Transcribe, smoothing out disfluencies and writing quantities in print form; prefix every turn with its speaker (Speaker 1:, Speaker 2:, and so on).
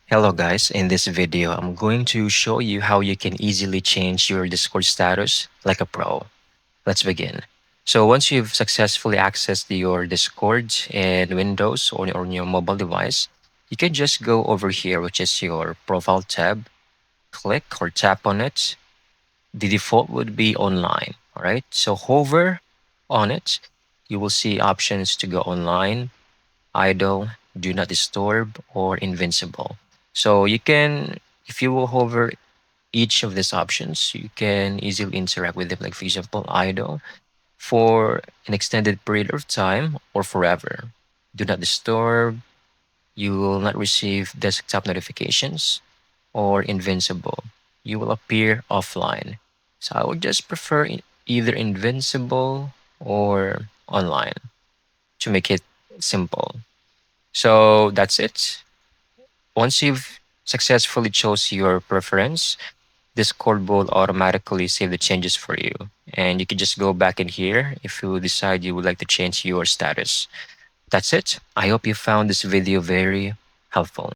Speaker 1: Hello guys, in this video, I'm going to show you how you can easily change your Discord status like a pro. Let's begin. So once you've successfully accessed your Discord in Windows or on your mobile device, you can just go over here, which is your profile tab, click or tap on it. The default would be online, all right? So hover on it, you will see options to go online, idle, do not disturb, or invincible. So you can, if you will hover each of these options, you can easily interact with them. Like for example, idle for an extended period of time or forever. Do not disturb. You will not receive desktop notifications or invincible. You will appear offline. So I would just prefer either invincible or online to make it simple. So that's it. Once you've successfully chose your preference, Discord will automatically save the changes for you. And you can just go back in here if you decide you would like to change your status. That's it. I hope you found this video very helpful.